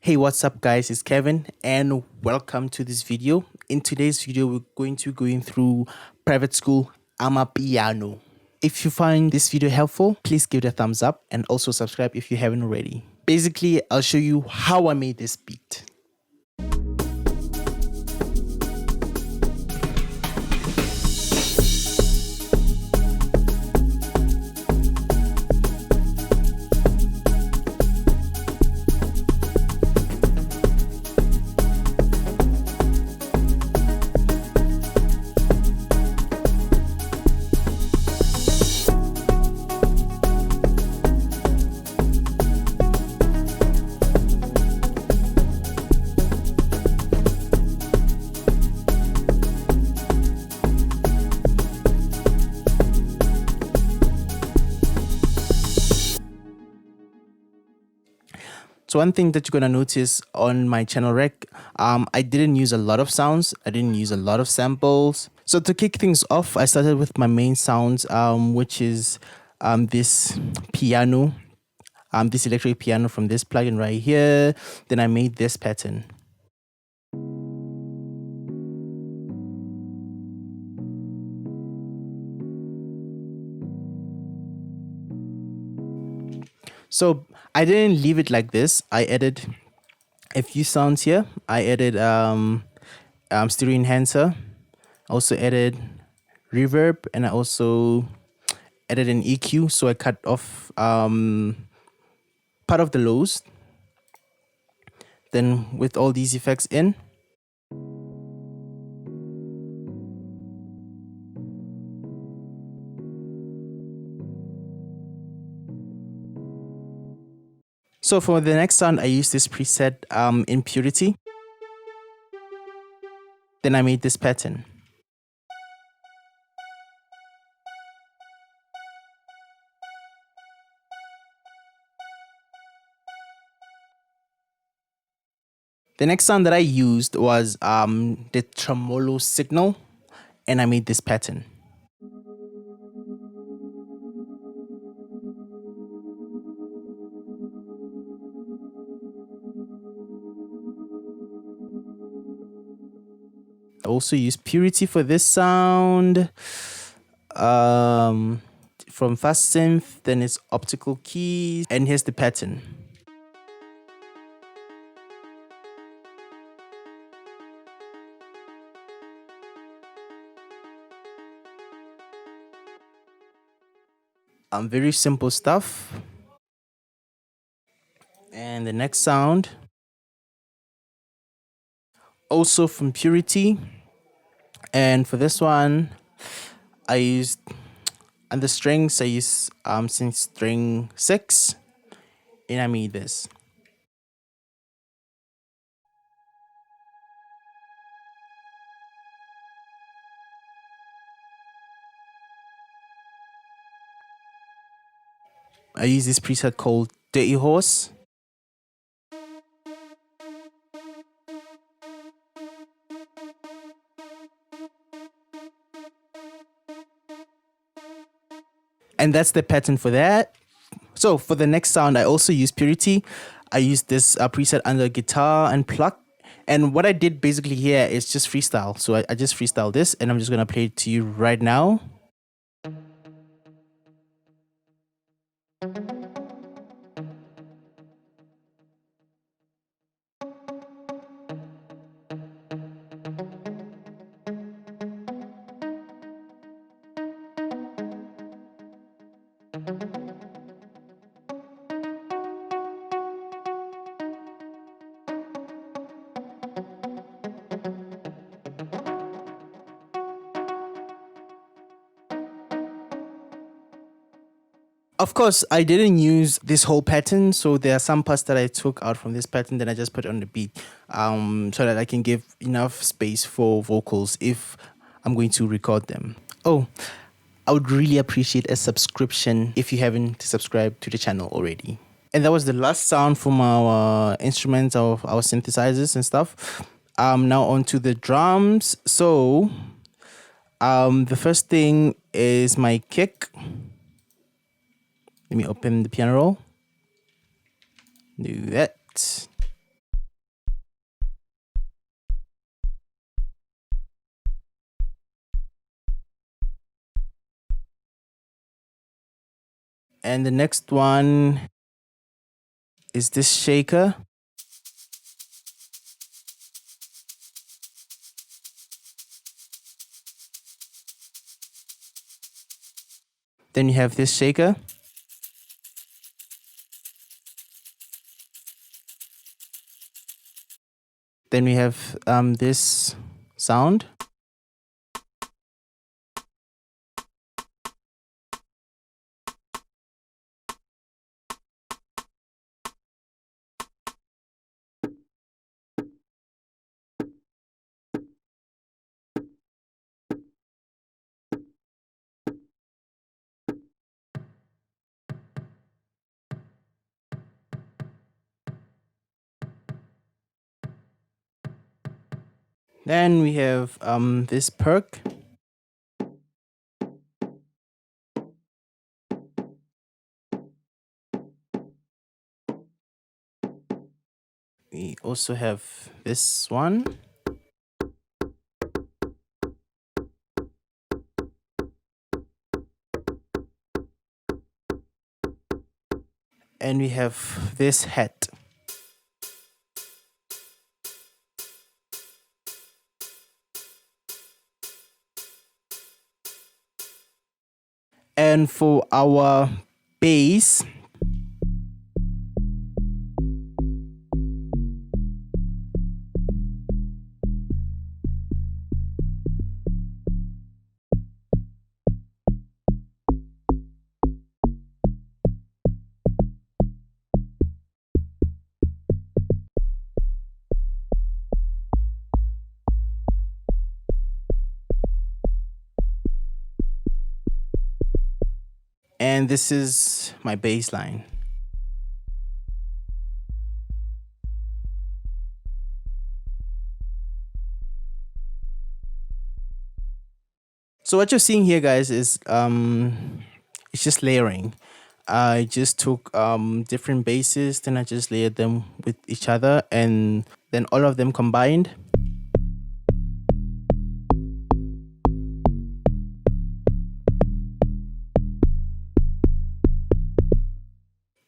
Hey, what's up guys, it's Kevin and welcome to this video. In today's video, we're going to be going through private school AmaPiano. If you find this video helpful, please give it a thumbs up and also subscribe if you haven't already. Basically, I'll show you how I made this beat. So one thing that you're going to notice on my channel rec, I didn't use a lot of sounds. I didn't use a lot of samples. So to kick things off, I started with my main sounds, which is this piano, this electric piano from this plugin right here. Then I made this pattern. So I didn't leave it like this. I added a few sounds here. I added stereo enhancer, also added reverb, and I also added an EQ. So I cut off part of the lows. Then with all these effects in, so for the next sound, I used this preset Impurity. Then I made this pattern. The next sound that I used was the tremolo signal, and I made this pattern. I also use Purity for this sound. From Fast Synth, then it's optical keys, and here's the pattern. Very simple stuff. And the next sound, also from Purity, and for this one I used, on the strings I used synth string 6, and I made this. I use this preset called Dirty Horse. And that's the pattern for that. So for the next sound, I also use Purity. I use this preset under guitar and pluck. And what I did basically here is just freestyle. So I just freestyle this, and I'm just going to play it to you right now. Of course, I didn't use this whole pattern, so there are some parts that I took out from this pattern, then I just put it on the beat, so that I can give enough space for vocals if I'm going to record them. Oh, I would really appreciate a subscription if you haven't subscribed to the channel already. And that was the last sound from our instruments, of our synthesizers and stuff. Now on to the drums. So the first thing is my kick. Let me open the piano roll. Do that. And the next one is this shaker. Then you have this shaker. Then we have this sound. Then we have this perk. We also have this one. And we have this hat. And for our bass, and this is my bass line. So what you're seeing here, guys, is it's just layering. I just took different basses, then I just layered them with each other, and then all of them combined.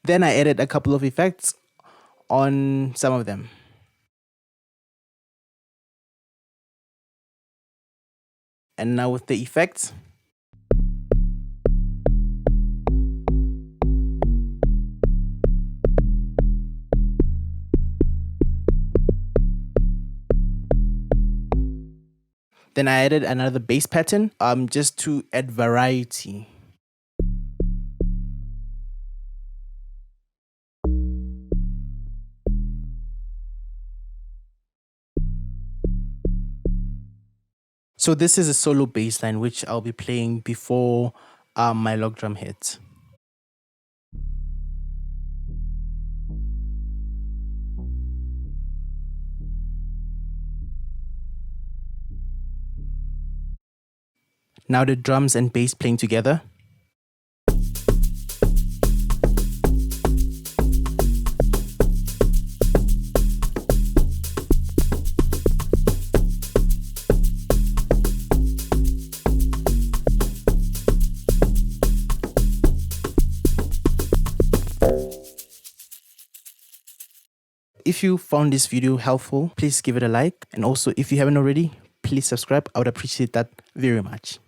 Then I added a couple of effects on some of them. And now with the effects, then I added another bass pattern just to add variety. So this is a solo bass line which I'll be playing before my log drum hits. Now the drums and bass playing together. If you found this video helpful, please give it a like. And also, if you haven't already, please subscribe. I would appreciate that very much.